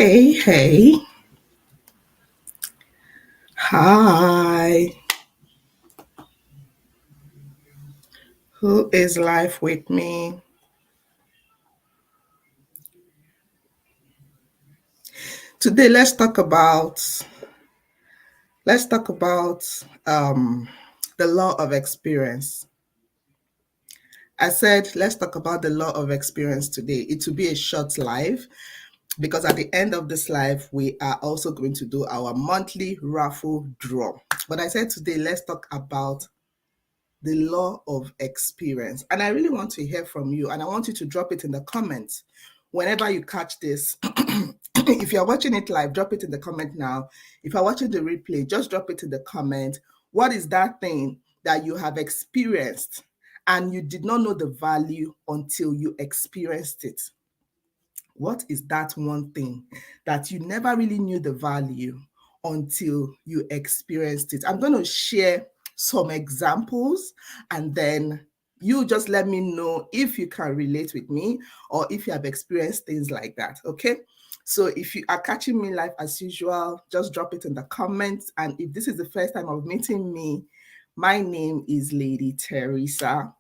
Hey, hey. Hi. Who is live with me? Today let's talk about the law of experience. I said let's talk about the law of experience today. It will be a short live because at the end of this live we are also going to do our monthly raffle draw. But I said today let's talk about the law of experience. And I really want to hear from you, and I want you to drop it in the comments whenever you catch this. If you're watching it live, drop it in the comment now. If you're watching the replay, just drop it in the comment. What is that thing that you have experienced and you did not know the value until you experienced it? What is that one thing that you never really knew the value until you experienced it? I'm going to share some examples, and then you just let me know if you can relate with me or if you have experienced things like that. Okay. So if you are catching me live as usual, just drop it in the comments. And if this is the first time of meeting me, my name is Lady Teresa,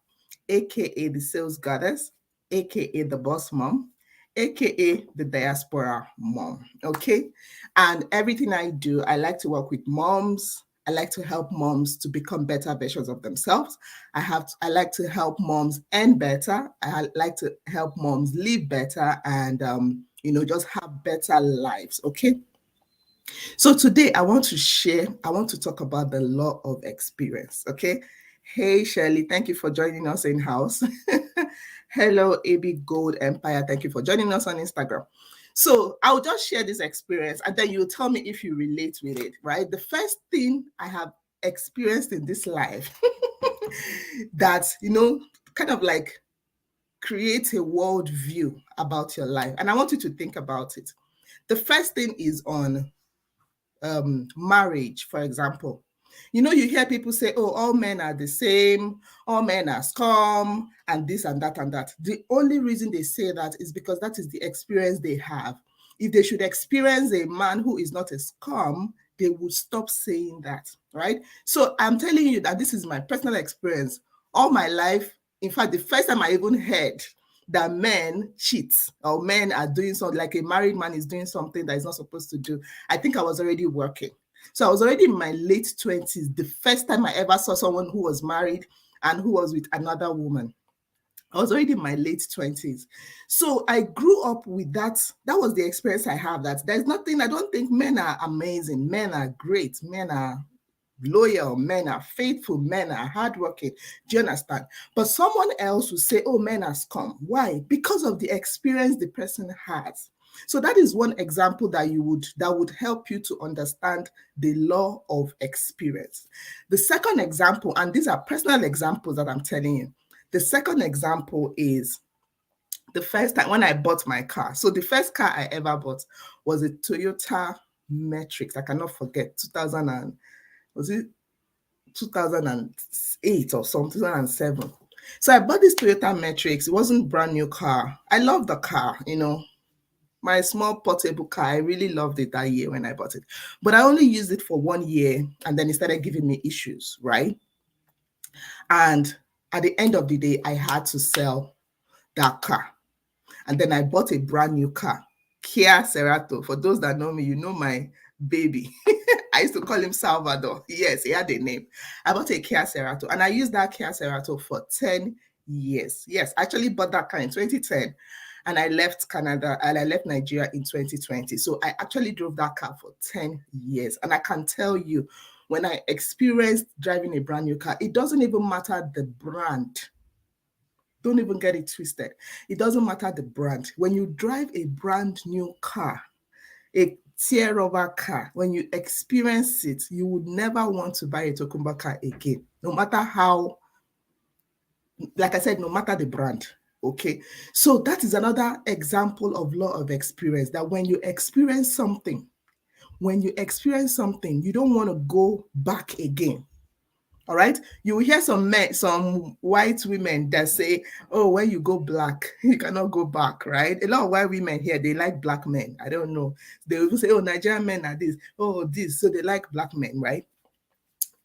aka the Sales Goddess, aka the Boss Mom, aka the Diaspora Mom. Okay. And everything I do, I like to work with moms. I like to help moms to become better versions of themselves. I like to help moms earn better. I like to help moms live better and just have better lives. Okay. So today I want to talk about the law of experience. Okay. Hey Shirley, thank you for joining us in house. Hello, AB Gold Empire. Thank you for joining us on Instagram. So I'll just share this experience and then you'll tell me if you relate with it, right? The first thing I have experienced in this life that, kind of like creates a world view about your life. And I want you to think about it. The first thing is on marriage, for example. You hear people say, oh, all men are the same, all men are scum, and this and that and that. The only reason they say that is because that is the experience they have. If they should experience a man who is not a scum, they would stop saying that, right? So I'm telling you that this is my personal experience. All my life, in fact, the first time I even heard that men cheat or men are doing something, like a married man is doing something that he's not supposed to do, I think I was already working. So I was already in my late 20s, the first time I ever saw someone who was married and who was with another woman. I was already in my late 20s. So I grew up with that. That was the experience I have, that there's nothing, I don't think men are amazing. Men are great. Men are loyal, men are faithful, men are hardworking. Do you understand? But someone else will say, oh, men are scum. Why? Because of the experience the person has. So that is one example that would help you to understand the law of experience. The second example, and these are personal examples that I'm telling you. The second example is the first time when I bought my car. So the first car I ever bought was a Toyota Matrix. I cannot forget, 2008 or something, 2007. So I bought this Toyota Matrix. It wasn't a brand new car. I love the car, my small portable car. I really loved it that year when I bought it. But I only used it for 1 year and then it started giving me issues, right? And at the end of the day, I had to sell that car. And then I bought a brand new car, Kia Cerato. For those that know me, you know my baby. I used to call him Salvador. Yes, he had a name. I bought a Kia Cerato and I used that Kia Cerato for 10 years. Yes, I actually bought that car in 2010 and I left Canada and I left Nigeria in 2020. So I actually drove that car for 10 years. And I can tell you, when I experienced driving a brand new car, it doesn't even matter the brand. Don't even get it twisted. It doesn't matter the brand. When you drive a brand new car, a tear over car, when you experience it, you would never want to buy a Tokumba car again, no matter how, like I said, no matter the brand. Okay. So that is another example of law of experience, that when you experience something, you don't want to go back again. All right. You will hear some men, some white women that say, oh, when you go black, you cannot go back, right? A lot of white women here, they like black men. I don't know. They will say, oh, Nigerian men are this, oh, this. So they like black men, right?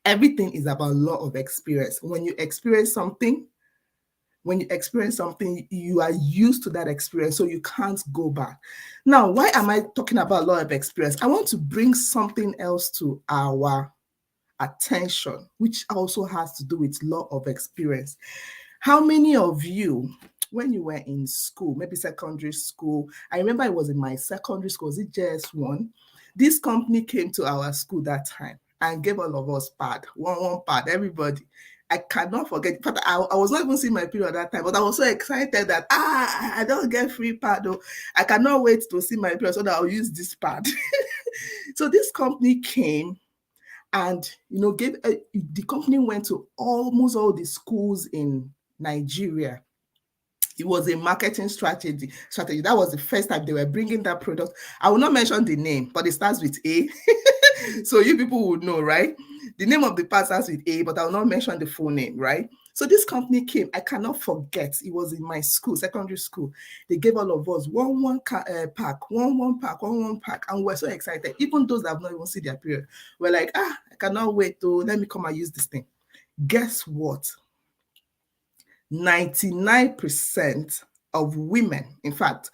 Everything is about law of experience. When you experience something, you are used to that experience, so you can't go back. Now, why am I talking about law of experience? I want to bring something else to our attention, which also has to do with law of experience. How many of you, when you were in school, maybe secondary school, I remember it was in my secondary school, was it JS1? This company came to our school that time and gave all of us pad, one pad, everybody. I cannot forget, but I was not even seeing my period at that time, but I was so excited that, I don't get free pad. Oh, I cannot wait to see my period so that I'll use this pad. So this company came and, the company went to almost all the schools in Nigeria. It was a marketing strategy. That was the first time they were bringing that product. I will not mention the name, but it starts with A. So you people would know, right? The name of the part starts with A, but I will not mention the full name, right? So this company came. I cannot forget. It was in my school, secondary school. They gave all of us one pack, one pack, and we're so excited. Even those that have not even seen their period, we're like, I cannot wait to let me come and use this thing. Guess what? 99% of women, in fact,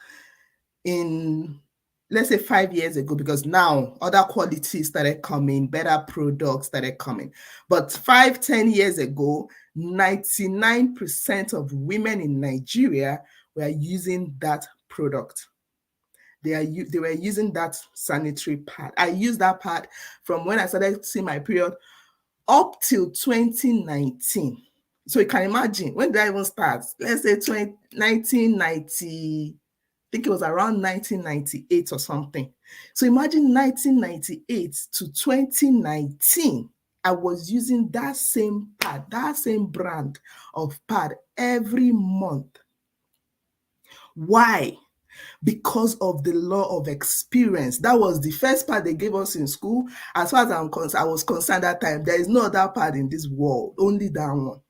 in let's say 5 years ago, because now other qualities started coming, better products started coming. But 5-10 years ago, 99% of women in Nigeria were using that product. They were using that sanitary pad. I used that pad from when I started seeing my period up till 2019. So you can imagine, when did I even start? Let's say 1990, I think it was around 1998 or something. So imagine 1998 to 2019, I was using that same pad, that same brand of pad every month. Why? Because of the law of experience. That was the first part they gave us in school. As far as I was concerned that time, there is no other part in this world, only that one.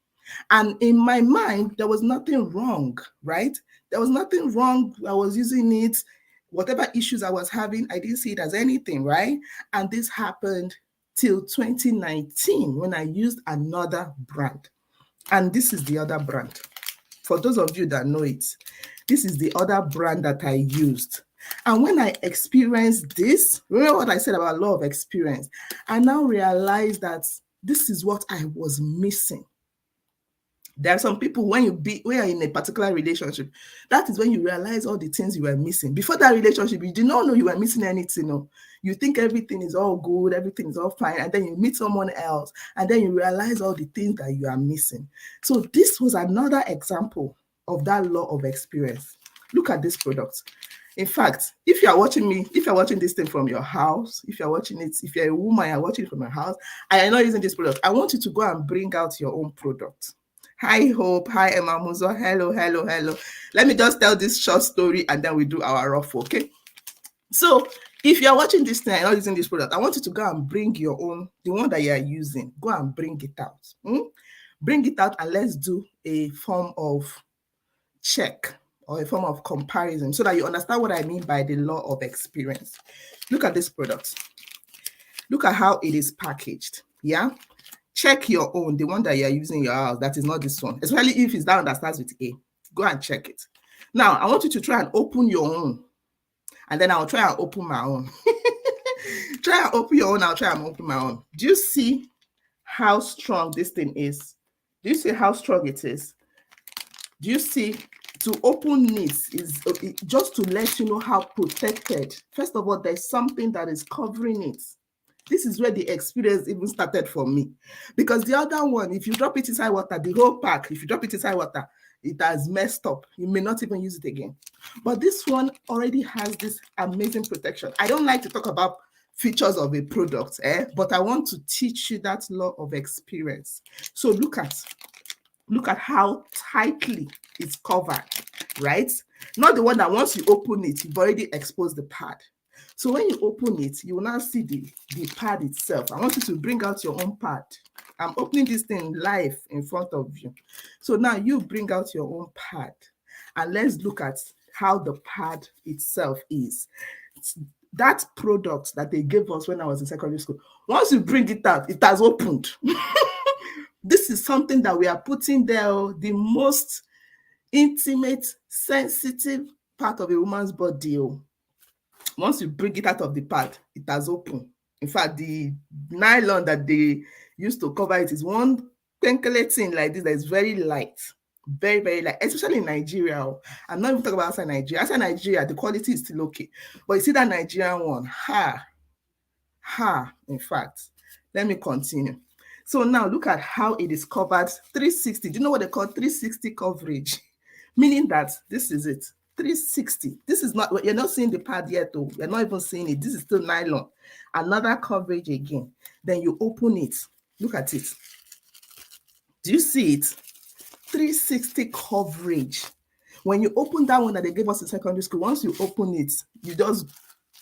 And in my mind, there was nothing wrong, right? There was nothing wrong. I was using it. Whatever issues I was having, I didn't see it as anything, right? And this happened till 2019 when I used another brand. And this is the other brand. For those of you that know it, this is the other brand that I used. And when I experienced this, remember what I said about law of experience, I now realize that this is what I was missing. There are some people, when you're in a particular relationship, that is when you realize all the things you were missing. Before that relationship, you did not know you were missing anything. No. You think everything is all good, everything is all fine, and then you meet someone else, and then you realize all the things that you are missing. So this was another example of that law of experience. Look at this product. In fact, if you're watching this thing from your house, if you're watching it, if you're a woman, you're watching it from your house, and you're not using this product, I want you to go and bring out your own product. Hi, Hope. Hi, Emma Muzo. Hello. Let me just tell this short story and then we do our ruffle, okay? So if you're watching this thing and not using this product, I want you to go and bring your own, the one that you're using. Go and bring it out. Bring it out and let's do a form of check or a form of comparison so that you understand what I mean by the law of experience. Look at this product. Look at how it is packaged. Yeah. Check your own, the one that you're using in your house. That is not this one, especially if it's that one that starts with A. Go and check it. Now, I want you to try and open your own, and then I'll try and open my own. Try and open your own, I'll try and open my own. Do you see how strong this thing is? Do you see how strong it is? Do you see? To open it is just to let you know how protected. First of all, there's something that is covering it. This is where the experience even started for me. Because the other one, if you drop it inside water, the whole pack, if you drop it inside water, it has messed up. You may not even use it again. But this one already has this amazing protection. I don't like to talk about features of a product, but I want to teach you that law of experience. So look at how tightly it's covered, right? Not the one that once you open it, you've already exposed the pad. So when you open it, you will now see the pad itself. I want you to bring out your own pad. I'm opening this thing live in front of you. So now you bring out your own pad and let's look at how the pad itself is. That product that they gave us when I was in secondary school, once you bring it out, it has opened. This is something that we are putting there, the most intimate, sensitive part of a woman's body. Once you bring it out of the pad, it has opened. In fact, the nylon that they used to cover it is one crinkly thing like this that is very light, very, very light, especially in Nigeria. I'm not even talking about outside Nigeria. Outside Nigeria, the quality is still okay. But you see that Nigerian one, in fact. Let me continue. So now look at how it is covered 360. Do you know what they call 360 coverage? Meaning that this is it. 360. This is not, you're not seeing the pad yet, though. You're not even seeing it. This is still nylon. Another coverage again. Then you open it. Look at it. Do you see it? 360 coverage. When you open that one that they gave us in secondary school, once you open it, you just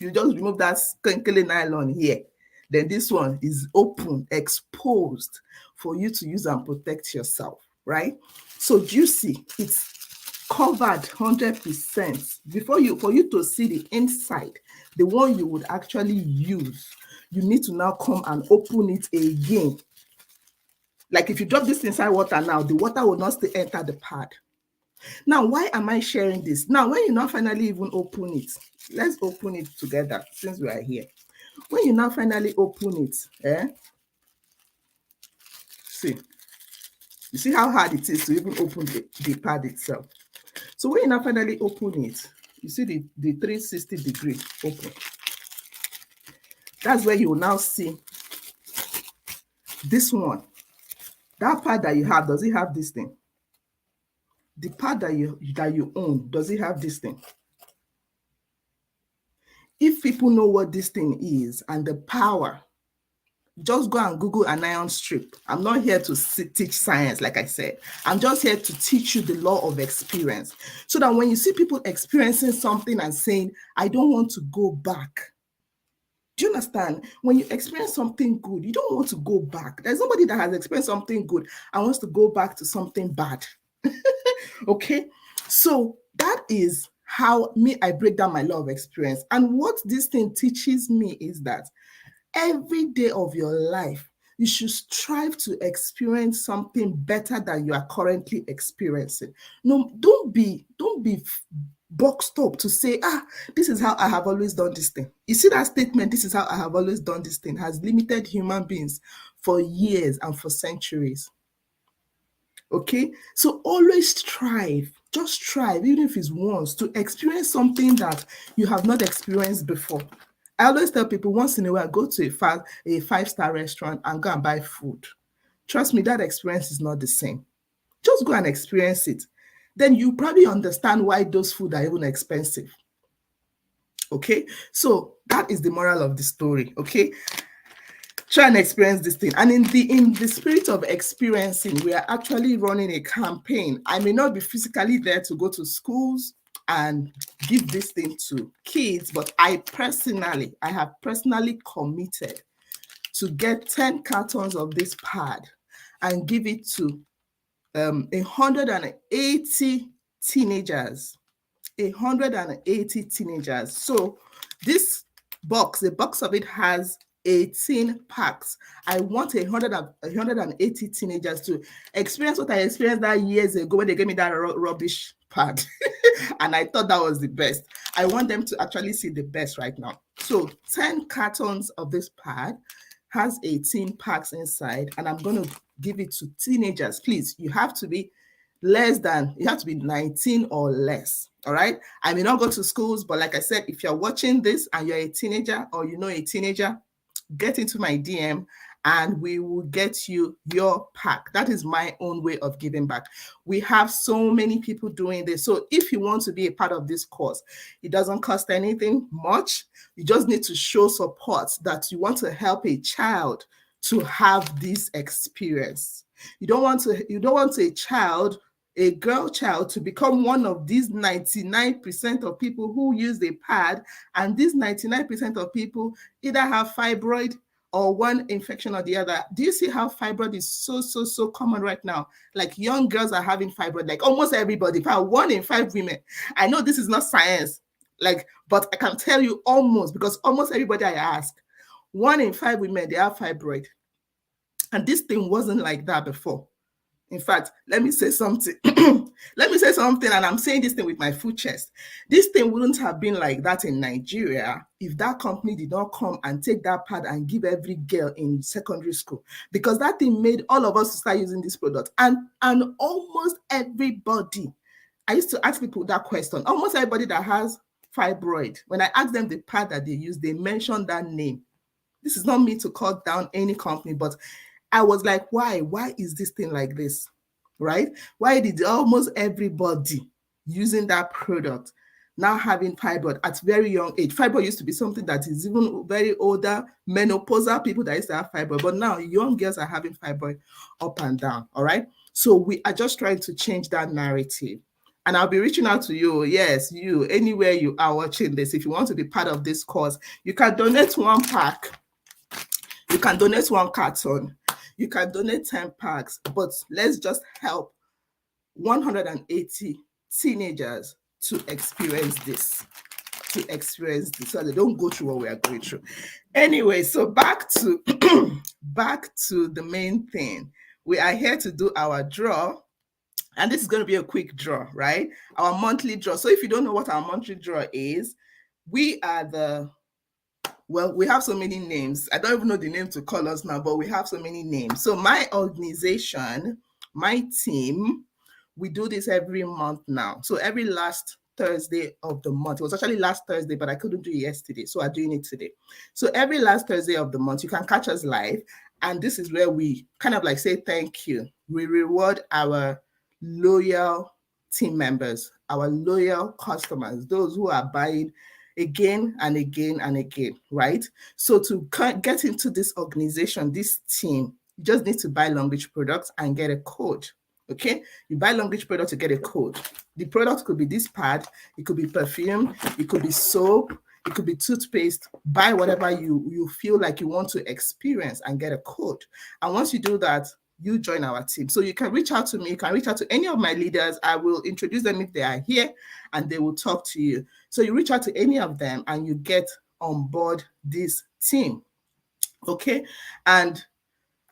remove that crinkly nylon here. Then this one is open, exposed for you to use and protect yourself, right? So do you see? It's covered 100%. For you to see the inside, the one you would actually use, you need to now come and open it again. Like if you drop this inside water now, the water will not still enter the pad. Now, why am I sharing this? Now, when you now finally even open it, let's open it together since we are here. When you now finally open it, see, you see how hard it is to even open the pad itself. So when you now finally open it, you see the 360 degree open. That's where you will now see this one. That pad that you have, does it have this thing? The pad that you own, does it have this thing? If people know what this thing is and the power, just go and Google anion strip. I'm not here to teach science, like I said. I'm just here to teach you the law of experience. So that when you see people experiencing something and saying, I don't want to go back. Do you understand? When you experience something good, you don't want to go back. There's nobody that has experienced something good and wants to go back to something bad. Okay? So that is how I break down my law of experience. And what this thing teaches me is that every day of your life, you should strive to experience something better than you are currently experiencing. No, don't be boxed up to say, this is how I have always done this thing. You see that statement, this is how I have always done this thing, has limited human beings for years and for centuries. Okay, so always strive, just strive, even if it's once, to experience something that you have not experienced before. I always tell people once in a while, go to a five-star restaurant and go and buy food. Trust me, that experience is not the same. Just go and experience it. Then you probably understand why those food are even expensive. Okay, so that is the moral of the story. Okay, try and experience this thing. And in the spirit of experiencing, we are actually running a campaign. I may not be physically there to go to schools and give this thing to kids, but I have personally committed to get 10 cartons of this pad and give it to 180 teenagers. 180 teenagers. So this box, the box of it has 18 packs. I want 180 teenagers to experience what I experienced that years ago when they gave me that rubbish pad. And I thought that was the best. I want them to actually see the best right now. So 10 cartons of this pad has 18 packs inside, and I'm going to give it to teenagers. Please, you have to be 19 or less. All right. I may not go to schools, but like I said, if you're watching this and you're a teenager or you know a teenager, get into my DM and we will get you your pack. That is my own way of giving back. We have so many people doing this. So if you want to be a part of this course, it doesn't cost anything much. You just need to show support that you want to help a child to have this experience. You don't want a girl child to become one of these 99% of people who use a pad, and these 99% of people either have fibroid or one infection or the other. Do you see how fibroid is so common right now? Like young girls are having fibroid, like almost everybody. In fact, 1 in 5 women. I know this is not science, like, but I can tell you almost, because almost everybody I ask, 1 in 5 women, they have fibroid. And this thing wasn't like that before. In fact, let me say something. Let me say something, and I'm saying this thing with my full chest. This thing wouldn't have been like that in Nigeria if that company did not come and take that pad and give every girl in secondary school, because that thing made all of us start using this product. And almost everybody, I used to ask people that question, almost everybody that has fibroid, when I ask them the pad that they use, they mention that name. This is not me to cut down any company, but I was like, why? Why is this thing like this? Right? Why did almost everybody using that product now having fibroid at very young age? Fibroid used to be something that is even very older, menopausal people that used to have fibroid, but now young girls are having fibroid up and down. All right. So we are just trying to change that narrative. And I'll be reaching out to you. Yes, you, anywhere you are watching this, if you want to be part of this cause, you can donate 1 pack. You can donate 1 carton. You can donate 10 packs, but let's just help 180 teenagers to experience this, so they don't go through what we are going through. Anyway, so back to the main thing. We are here to do our draw, and this is going to be a quick draw, right? Our monthly draw. So if you don't know what our monthly draw is, we are well, we have so many names. I don't even know the name to call us now, but we have so many names. So my organization, my team, we do this every month now. So every last Thursday of the month. It was actually last Thursday, but I couldn't do it yesterday, so I'm doing it today. So every last Thursday of the month, you can catch us live. And this is where we kind of like say thank you. We reward our loyal team members, our loyal customers, those who are buying again and again and again, right? So to get into this organization, this team, you just need to buy Longreach products and get a code, okay? You buy Longreach products to get a code. The product could be this pad, it could be perfume, it could be soap, it could be toothpaste. Buy whatever you feel like you want to experience and get a code. And once you do that, you join our team. So you can reach out to me, you can reach out to any of my leaders. I will introduce them if they are here, and they will talk to you. So you reach out to any of them and you get on board this team, okay? And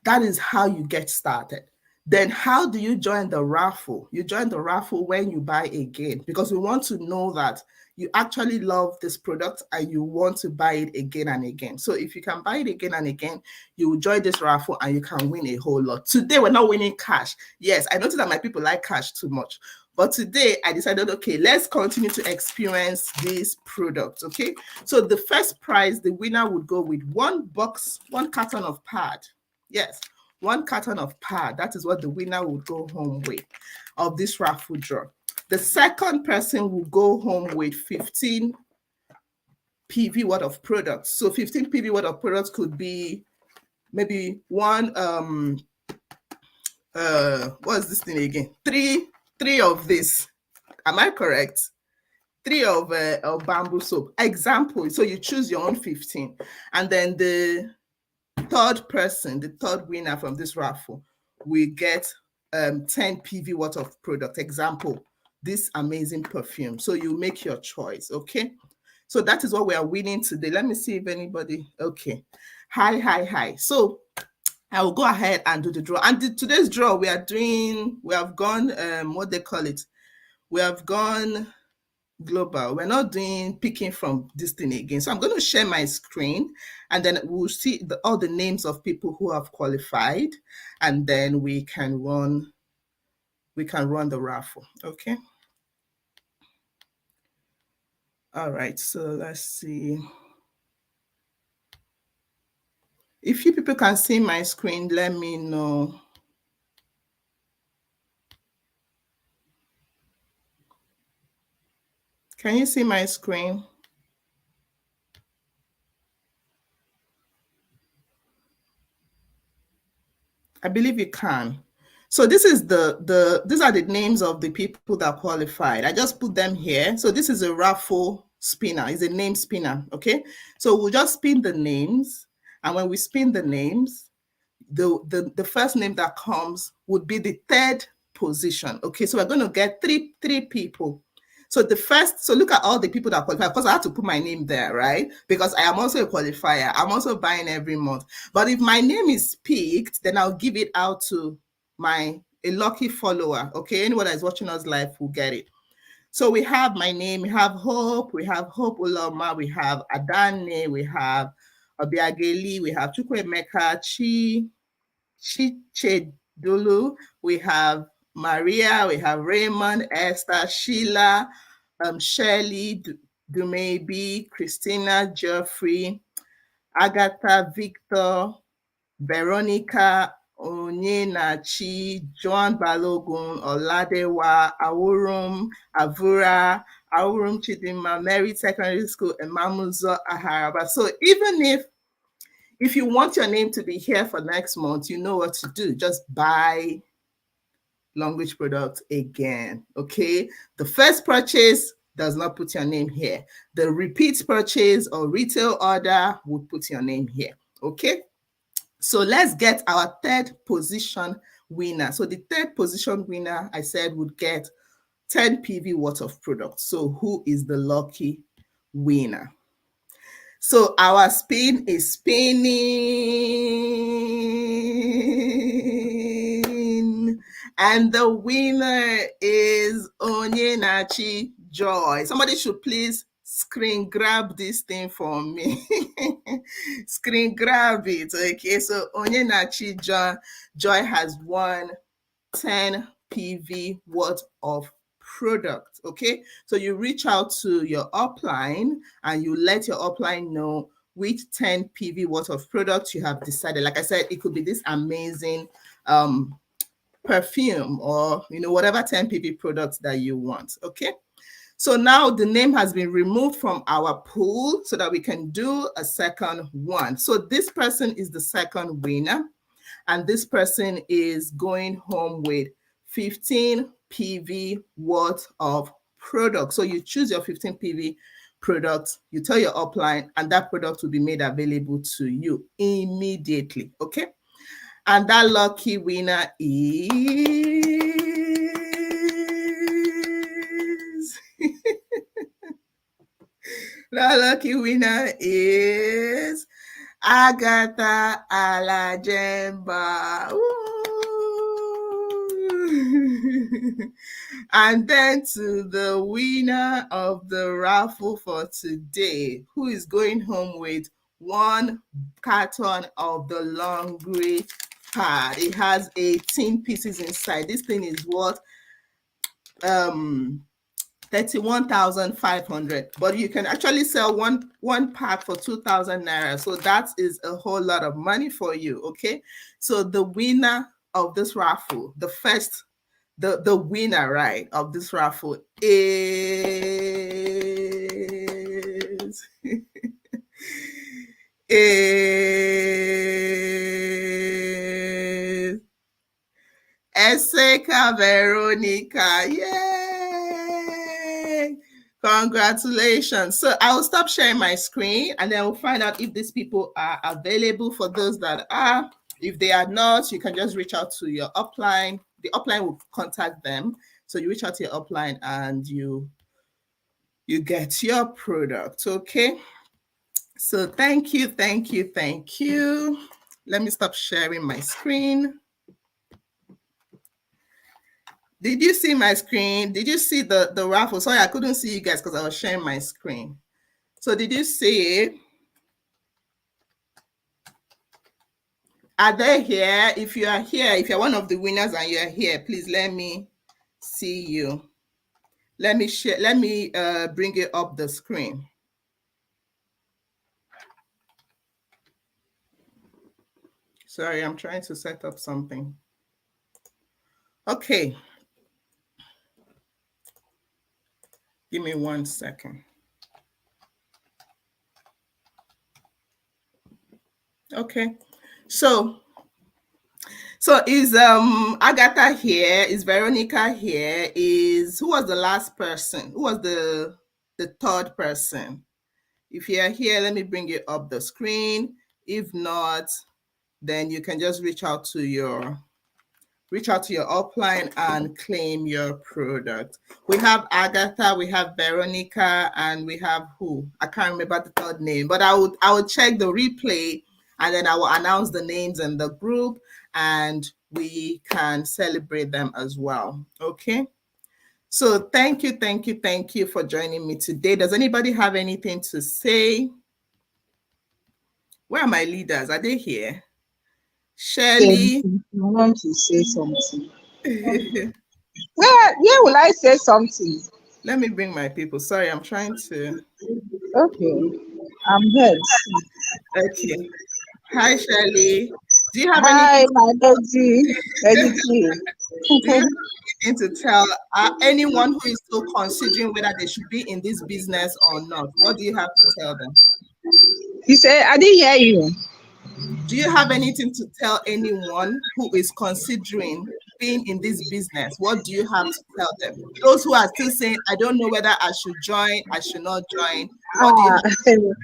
that is how you get started. Then how do you join the raffle? You join the raffle when you buy again, because we want to know that you actually love this product and you want to buy it again and again. So if you can buy it again and again, you will join this raffle and you can win a whole lot. Today, we're not winning cash. Yes, I noticed that my people like cash too much. But today, I decided, okay, let's continue to experience this product, okay? So the first prize, the winner would go with 1 box, 1 carton of pad. Yes, 1 carton of pad. That is what the winner would go home with of this raffle draw. The second person will go home with 15 PV worth of products. So 15 PV worth of products could be maybe one, what's this thing again? Three of this. Am I correct? 3 of bamboo soap. Example. So you choose your own 15. And then the third person, the third winner from this raffle, will get 10 PV worth of product. Example, this amazing perfume. So you make your choice, okay? So that is what we are winning today. Let me see if anybody, okay. Hi. So I will go ahead and do the draw. And today's draw, we have gone, what they call it? We have gone global. We're not doing picking from this thing again. So I'm going to share my screen, and then we'll see all the names of people who have qualified, and then we can run the raffle. Okay. All right. So let's see. If you people can see my screen, let me know. Can you see my screen? I believe you can. So this is these are the names of the people that qualified. I just put them here. So this is a raffle spinner. It's a name spinner. Okay. So we'll just spin the names, And when we spin the names, the first name that comes would be the third position. Okay, so we're going to get three people. So look at all the people that qualify. Of course, I have to put my name there, right? Because I am also a qualifier. I'm also buying every month. But if my name is picked, then I'll give it out to a lucky follower. Okay, anyone that is watching us live will get it. So we have my name, we have Hope Uloma, we have Adane, we have Obiageli, we have Chukwemeka, Chichedulu, we have Maria, we have Raymond, Esther, Sheila, Shirley, Dumebi, Christina, Geoffrey, Agatha, Victor, Veronica, Onyenachi, John Balogun, Oladewa, Awurum, Avura, Awurum Chidima, Mary Secondary School, and Mamuzo Aharaba. So even if you want your name to be here for next month, you know what to do. Just buy Longbridge products again. Okay. The first purchase does not put your name here. The repeat purchase or retail order would put your name here. Okay. So let's get our third position winner. So the third position winner, I said, would get 10 PV worth of product. So who is the lucky winner? So our spin is spinning. And the winner is Onyenachi Joy. Somebody should please screen grab this thing for me. Screen grab it. Okay, so Onyenachi Joy has won 10 PV worth of product. Okay, so you reach out to your upline and you let your upline know which 10 PV worth of product you have decided. Like I said, it could be this amazing perfume or whatever 10 PV products that you want. Okay, so now the name has been removed from our pool so that we can do a second one. So this person is the second winner, and this person is going home with 15 PV worth of product. So you choose your 15 PV products, you tell your upline, and that product will be made available to you immediately. Okay, and that lucky winner is the lucky winner is Agatha Alajemba. And then to the winner of the raffle for today, who is going home with 1 carton of the Longbridge pad. It has 18 pieces inside. This thing is worth 31,500, but you can actually sell one pack for 2,000 naira. So that is a whole lot of money for you. Okay, so the winner of this raffle, the winner, right, of this raffle is Eseka Veronica. Yay! Congratulations. So I will stop sharing my screen and then we'll find out if these people are available. For those that are, if they are not, you can just reach out to your upline. The upline will contact them. So you reach out to your upline and you get your product. Okay. So thank you. Let me stop sharing my screen. Did you see my screen? Did you see the raffle? Sorry, I couldn't see you guys because I was sharing my screen. So did you see it? Are they here? If you are here, if you're one of the winners and you're here, please let me see you. Let me share. Let me bring it up the screen. Sorry, I'm trying to set up something. Okay. Give me 1 second. Okay. So is Agatha here? Is Veronica here? Who was the last person? Who was the third person? If you're here, let me bring you up the screen. If not, then you can just reach out to your upline and claim your product. We have Agatha, we have Veronica, and we have who? I can't remember the third name, but I would check the replay and then I will announce the names in the group and we can celebrate them as well. Okay. So thank you for joining me today. Does anybody have anything to say? Where are my leaders? Are they here? Shirley. I want to say something. Where will I say something? Let me bring my people. Sorry, I'm trying to. Okay, I'm here. Okay. Hi, Shirley. Do you have anything? Hi, my lady. Editing. Do you have anything to tell anyone who is still considering whether they should be in this business or not? What do you have to tell them? You say I didn't hear you. Do you have anything to tell anyone who is considering being in this business? What do you have to tell them? Those who are still saying, I don't know whether I should join, I should not join. What do you have?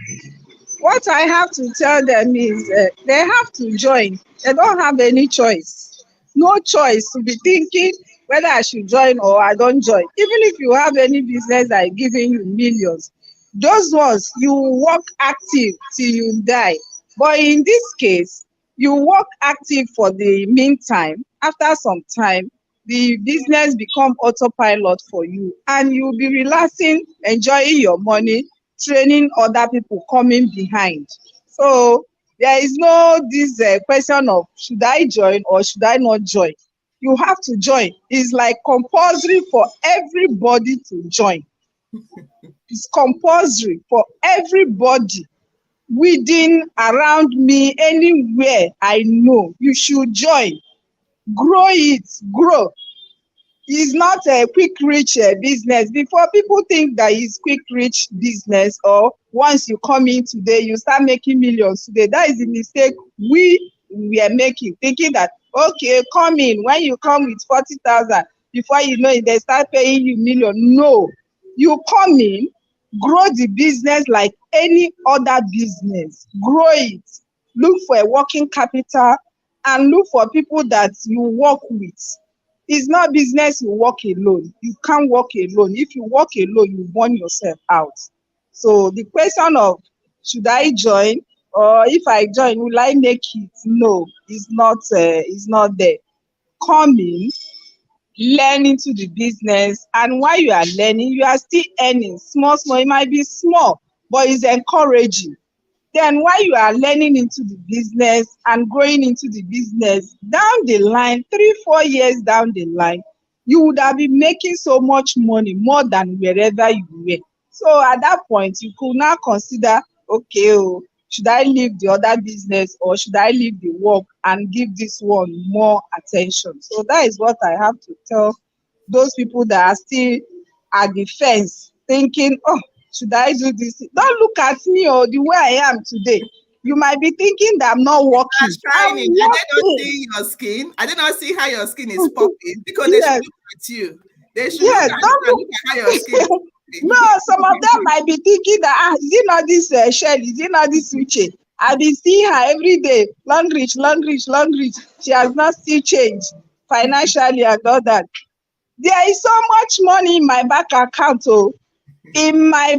What I have to tell them is they have to join. They don't have any choice. No choice to be thinking whether I should join or I don't join. Even if you have any business that is giving you millions, those ones you work active till you die. But in this case, you work active for the meantime. After some time, the business become autopilot for you and you'll be relaxing, enjoying your money, training other people coming behind. So there is no this question of should I join or should I not join. You have to join. It's like compulsory for everybody to join. It's compulsory for everybody within, around me, anywhere I know. You should join. Grow it, grow. It's not a quick rich business. Before people think that it's quick rich business or once you come in today, you start making millions today. That is the mistake we are making, thinking that, okay, come in. When you come with 40,000, before you know it, they start paying you million. No, you come in, grow the business like any other business. Grow it. Look for a working capital and look for people that you work with. It's not business you work alone. You can't work alone. If you work alone, you burn yourself out. So the question of should I join or if I join, will I make it? No, it's not there. Come in, learn into the business, and while you are learning, you are still earning small, small. It might be small, but it's encouraging. Then while you are learning into the business and growing into the business, down the line, 3-4 years down the line, you would have been making so much money more than wherever you were. So at that point, you could now consider, okay, oh, should I leave the other business or should I leave the work and give this one more attention? So that is what I have to tell those people that are still at the fence thinking, oh, should I do this? Don't look at me or the way I am today. You might be thinking that I'm not working. I'm Shining. Are they not working. seeing your skin? Are they not see how your skin is popping? Because they should Yes, look at you. They should look yes. at you Don't and look. look at how your skin is No, popping. some of them might be thinking that is it not this Shell? Is it not this Uche? I've been seeing her every day. Long reach, long reach, long reach. She has not still changed financially and all that. There is so much money in my bank account, oh, in my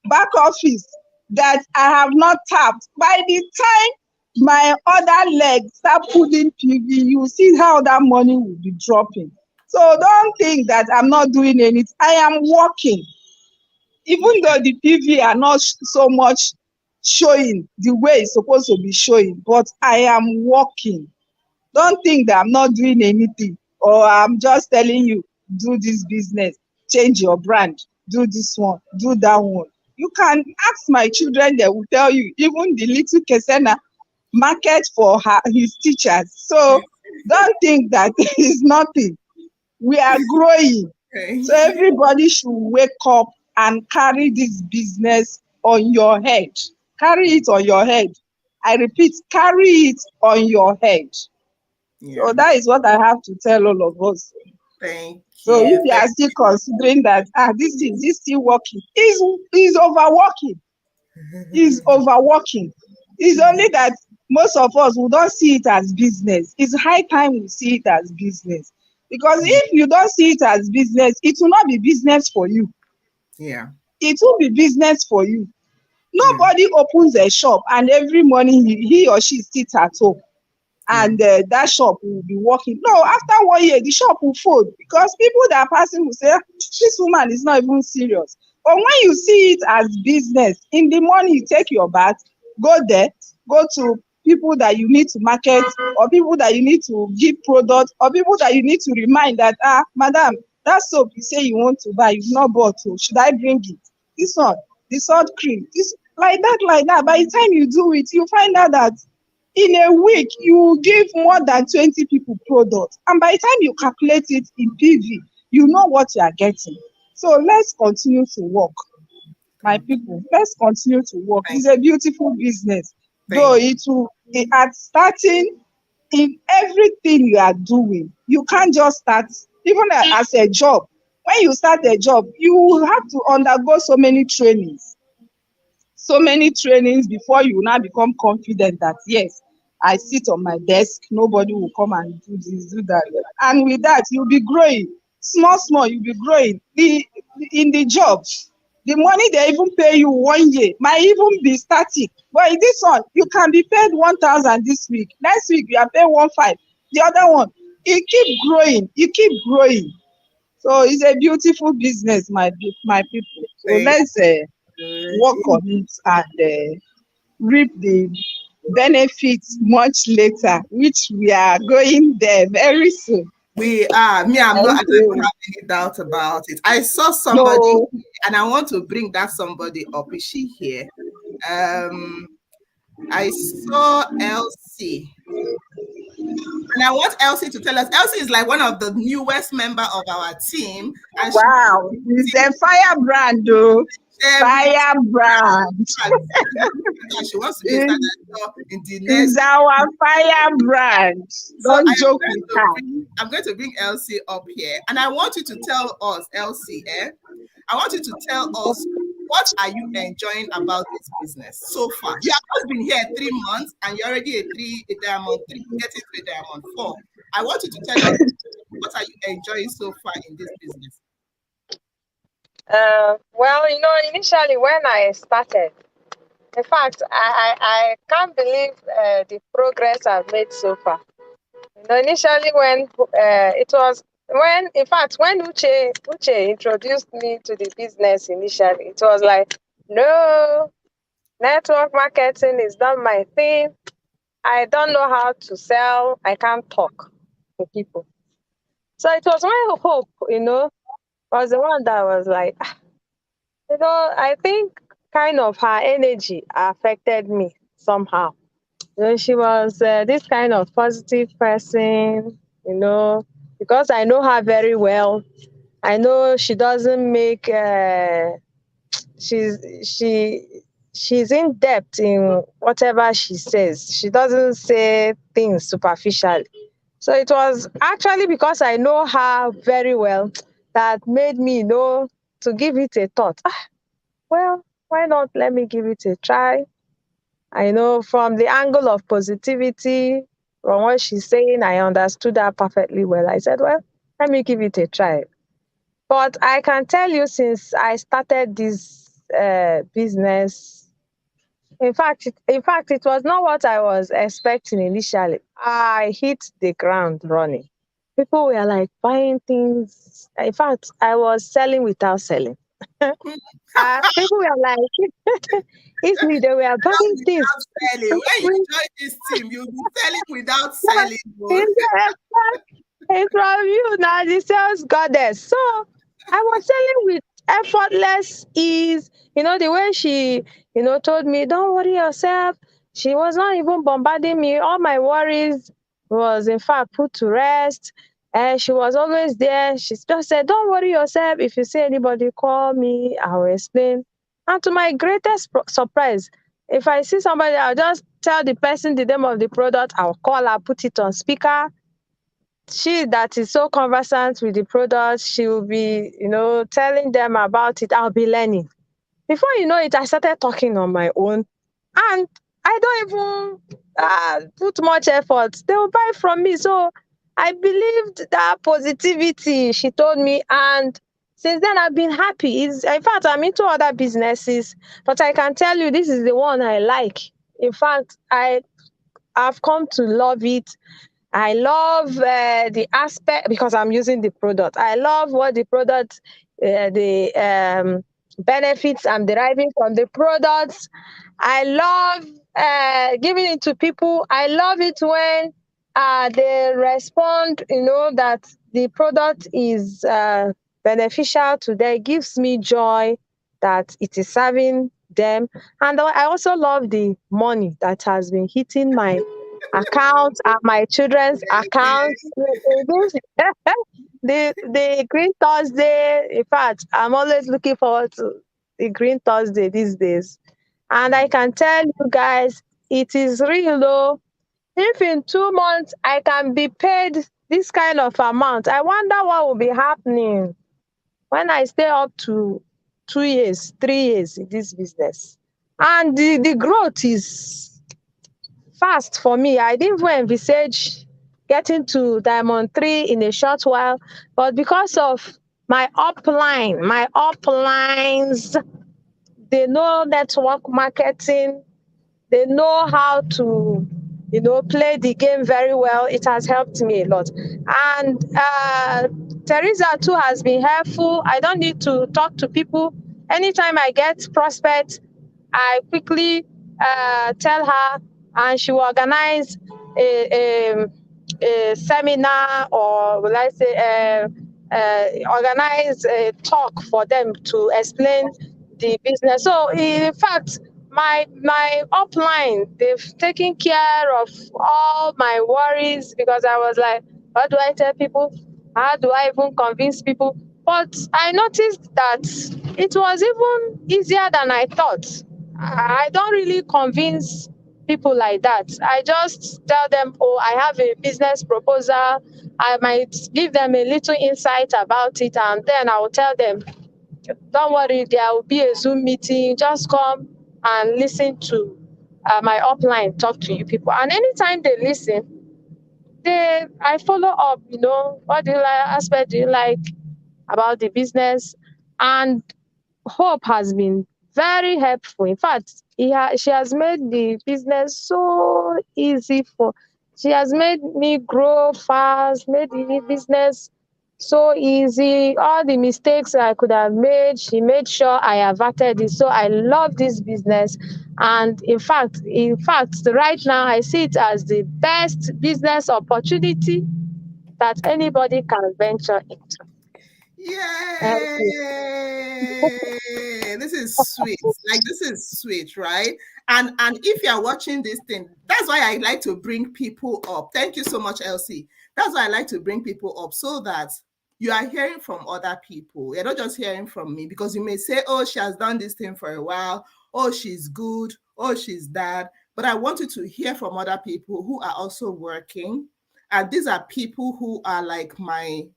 back office that I have not tapped. By the time my other leg start pulling PV, you see how that money will be dropping. So don't think that I'm not doing anything. I am working. Even though the PV are not so much showing the way it's supposed to be showing, but I am working. Don't think that I'm not doing anything or I'm just telling you, do this business, change your brand, do this one, do that one. You can ask my children, they will tell you, even the little Kesena market for his teachers. So don't think that it's nothing. We are growing. Okay. So everybody should wake up and carry this business on your head. Carry it on your head. I repeat, carry it on your head. So Yeah. that is what I have to tell all of us. Thank So if you. you are still considering that this still working, is overworking. Is overworking. It's only that most of us we don't see it as business. It's high time we see it as business. Because Mm, if you don't see it as business, it will not be business for you. yeah, It will be business for you. yeah, Nobody opens a shop and every morning he or she sits at home yeah, and that shop will be working. No, after 1 year, the shop will fold because people that are passing will say, "Ah, this woman is not even serious." But when you see it as business, in the morning you take your bath, go there, go to people that you need to market or people that you need to give product or people that you need to remind that, madam, that soap you say you want to buy, you've not bought, so should I bring it? This one, the salt cream, this like that. By the time you do it, you find out that in a week you give more than 20 people product, and by the time you calculate it in PV, you know what you are getting. So let's continue to work, my thank people. Let's continue to work. thank It's a beautiful business, though thank it will be at starting. In everything you are doing, you can't just start. Even as a job, when you start a job you have to undergo so many trainings before you now become confident that yes, I sit on my desk, nobody will come and do this, do that. And with that, you'll be growing. Small, small, you'll be growing. In the job, the money they even pay you 1 year might even be static. But in this one, you can be paid 1,000 this week. Next week, you are paid 1,500. The other one, you keep growing, you keep growing. So it's a beautiful business, my people. So thank let's work you. on it and reap the benefits much later, which we are going there very soon. We are. Me, I'm not. I Thank don't even you. have any doubt about it. I saw somebody, No, and I want to bring that somebody up. Is she here? Um, I saw Elsie, and I want Elsie to tell us. Elsie is like one of the newest member of our team, and she wow, it's a firebrand, though. every Firebrand. she wants to be a It senator in the is next. our firebrand. So Don't joke with her. I'm going to bring Elsie up here, and I want you to tell us, Elsie, I want you to tell us what are you enjoying about this business so far. You have just been here 3 months, and you're already a diamond three, getting to a diamond four. I want you to tell us what are you enjoying so far in this business. Well, initially when I started, in fact, I can't believe the progress I've made so far. Initially when it was when, in fact, when Uche introduced me to the business initially, it was like, no, network marketing is not my thing. I don't know how to sell. I can't talk to people. So it was my hope, was the one that was like, I think kind of her energy affected me somehow. She was this kind of positive person, because I know her very well. I know she doesn't make she's she she's in depth in whatever she says. She doesn't say things superficially. So it was actually because I know her very well that made me know to give it a thought. Well, why not let me give it a try? I know from the angle of positivity, from what she's saying, I understood her perfectly well. I said, well, let me give it a try. But I can tell you, since I started this business, in fact, it was not what I was expecting initially. I hit the ground running. People were like buying things. In fact, I was selling without selling. People were like, if me, they were buying things. Without selling. When you join this team, you'll be selling without selling. It's from you now, the sales goddess. So I was selling with effortless ease. The way she, told me, don't worry yourself. She was not even bombarding me. All my worries was, in fact, put to rest. And she was always there. She just said, don't worry yourself. If you see anybody, call me. I will explain. And to my greatest surprise, if I see somebody, I'll just tell the person the name of the product. I'll call her, put it on speaker. She that is so conversant with the product, she will be, telling them about it. I'll be learning. Before you know it, I started talking on my own. And I don't even put much effort. They will buy from me. So I believed that positivity she told me, and since then I've been happy. In fact, I'm into other businesses, but I can tell you this is the one I like. In fact, I've come to love it. I love the aspect because I'm using the product. I love what the product, the benefits I'm deriving from the products. I love giving it to people. I love it when they respond, that the product is beneficial to them. It gives me joy that it is serving them. And I also love the money that has been hitting my account and my children's accounts. The Green Thursday, in fact, I'm always looking forward to the Green Thursday these days. And I can tell you guys, it is real though. If in 2 months I can be paid this kind of amount, I wonder what will be happening when I stay up to 2 years, 3 years in this business. And the growth is fast for me. I didn't even envisage getting to Diamond 3 in a short while, but because of my uplines, they know network marketing, they know how to, play the game very well. It has helped me a lot. And Teresa too has been helpful. I don't need to talk to people. Anytime I get prospects, I quickly tell her, and she will organize a seminar, or will I say, organize a talk for them to explain the business. So in fact, my upline, they've taken care of all my worries, because I was like, what do I tell people? How do I even convince people? But I noticed that it was even easier than I thought. I don't really convince people like that. I just tell them, oh, I have a business proposal. I might give them a little insight about it, and then I will tell them, don't worry, there will be a Zoom meeting. Just come and listen to my upline talk to you people. And anytime they listen, I follow up, what do you like, aspect do you like about the business? And Hope has been very helpful. In fact, she has made the business so easy she has made me grow fast, made the business so easy. All the mistakes I could have made, she made sure I averted it. So I love this business. And in fact, right now I see it as the best business opportunity that anybody can venture into. Thank you. Yay! This is sweet. Like, this is sweet, right? And if you're watching this thing, that's why I like to bring people up. Thank you so much, Elsie. That's why I like to bring people up, so that you are hearing from other people. You're not just hearing from me, because you may say, oh, she has done this thing for a while. Oh, she's good. Oh, she's that. But I want you to hear from other people who are also working. And these are people who are like my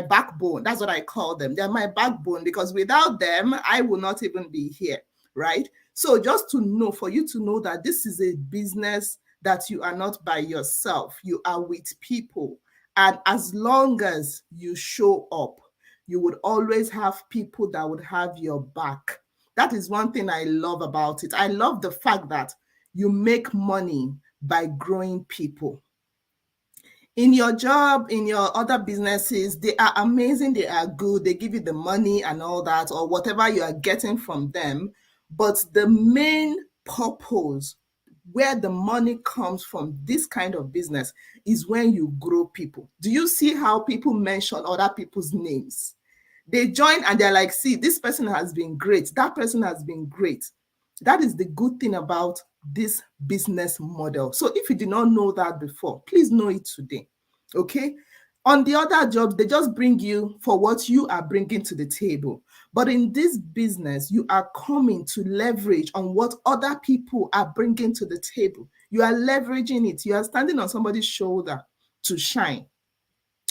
backbone. That's what I call them. They're my backbone, because without them, I will not even be here, right? So just to know, for you to know that this is a business that you are not by yourself, you are with people. And as long as you show up, you would always have people that would have your back. That is one thing I love about it. I love the fact that you make money by growing people. In your job, in your other businesses, they are amazing, they are good, they give you the money and all that, or whatever you are getting from them. But the main purpose, where the money comes from this kind of business, is when you grow people. Do you see how people mention other people's names? They join and they're like, see, this person has been great, that person has been great. That is the good thing about this business model. So if you did not know that before, please know it today. Okay? On the other jobs, they just bring you for what you are bringing to the table. But in this business, you are coming to leverage on what other people are bringing to the table. You are leveraging it. You are standing on somebody's shoulder to shine.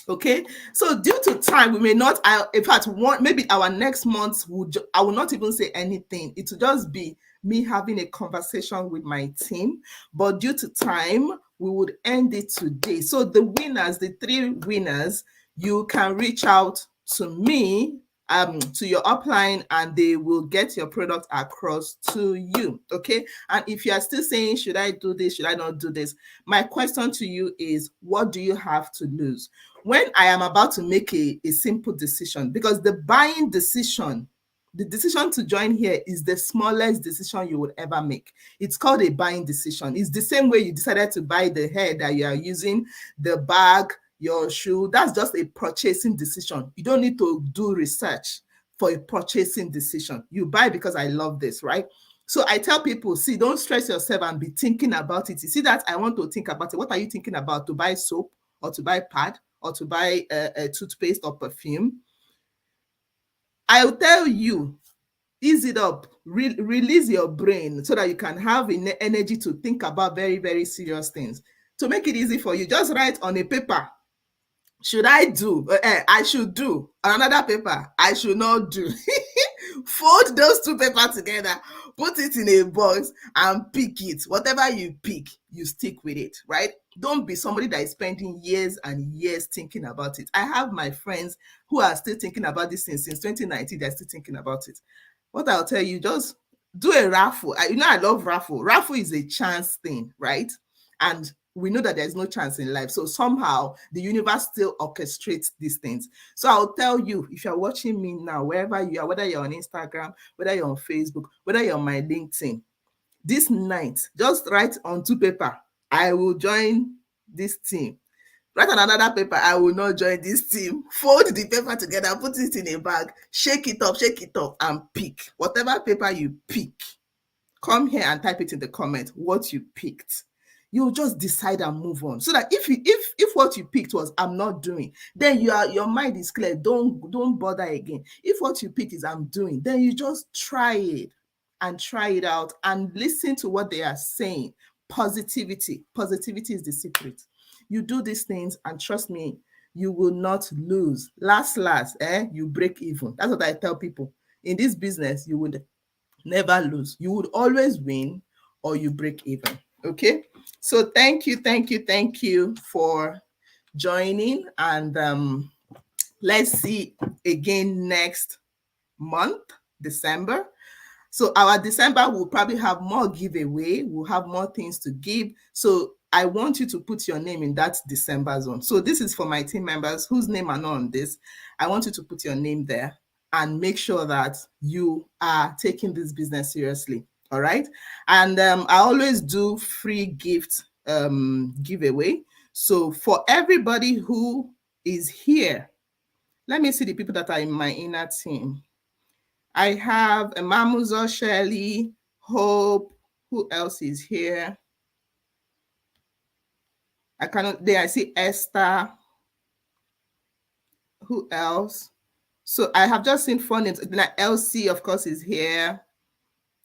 Okay, so due to time, we may not, in fact, maybe our next month, I will not even say anything. It will just be me having a conversation with my team, but due to time, we would end it today. So the winners, the 3 winners, you can reach out to me, to your upline, and they will get your product across to you. Okay. And if you are still saying, should I do this? Should I not do this? My question to you is, what do you have to lose? When I am about to make a simple decision, because the buying decision, the decision to join here is the smallest decision you would ever make. It's called a buying decision. It's the same way you decided to buy the hair that you are using, the bag, your shoe. That's just a purchasing decision. You don't need to do research for a purchasing decision. You buy because I love this, right? So I tell people, see, don't stress yourself and be thinking about it. You see that I want to think about it. What are you thinking about? To buy soap or to buy pad or to buy a toothpaste or perfume? I'll tell you, ease it up, release your brain so that you can have energy to think about very, very serious things. To make it easy for you, just write on a paper, should I do? I should do. Another paper, I should not do. Fold those 2 papers together, put it in a box and pick it. Whatever you pick, you stick with it, right? Don't be somebody that is spending years and years thinking about it. I have my friends who are still thinking about this thing since 2019. They're still thinking about it. What I'll tell you, just do a raffle. I love raffle. Raffle is a chance thing, right? And we know that there's no chance in life. So somehow the universe still orchestrates these things. So I'll tell you, if you're watching me now, wherever you are, whether you're on Instagram, whether you're on Facebook, whether you're on my LinkedIn, this night, just write on 2 paper, I will join this team. Write on another paper, I will not join this team. Fold the paper together, put it in a bag, shake it up, and pick. Whatever paper you pick, come here and type it in the comment what you picked. You'll just decide and move on. So that if what you picked was I'm not doing, then your mind is clear. Don't bother again. If what you picked is I'm doing, then you just try it and try it out and listen to what they are saying. Positivity is the secret. You do these things and trust me, you will not lose. Last, you break even. That's what I tell people. In this business, you would never lose. You would always win or you break even. Okay. So thank you for joining, and let's see again next month, December. So our December will probably have more giveaway. We'll have more things to give. So I want you to put your name in that December zone. So this is for my team members whose name are not on this. I want you to put your name there and make sure that you are taking this business seriously. All right. And I always do free gift giveaway. So for everybody who is here, let me see the people that are in my inner team. I have Mamuzo, Shirley, Hope. Who else is here? I see Esther. Who else? So I have just seen phone names. Like Elsie, of course, is here.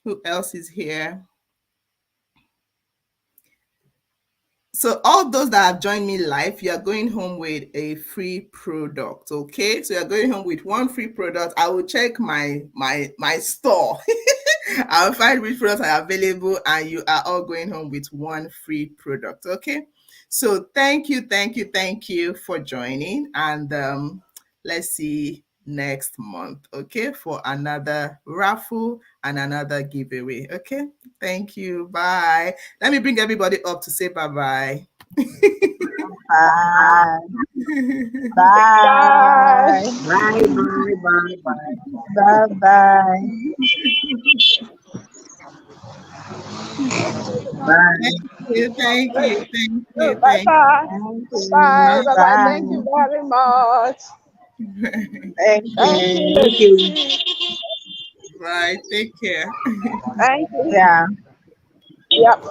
Who else is here? So all those that have joined me live, you are going home with a free product. Okay, so you're going home with 1 free product. I will check my store. I'll find which products are available, and you are all going home with 1 free product. Okay, so thank you for joining, and let's see next month, okay, for another raffle and another giveaway. Okay, thank you. Bye. Let me bring everybody up to say bye-bye. Bye. Bye. Bye. Bye. Bye. Bye. Bye. Thank you. Bye. Bye. Thank you very much. Thank you. Right. Take care. Thank you. Yeah. Yep.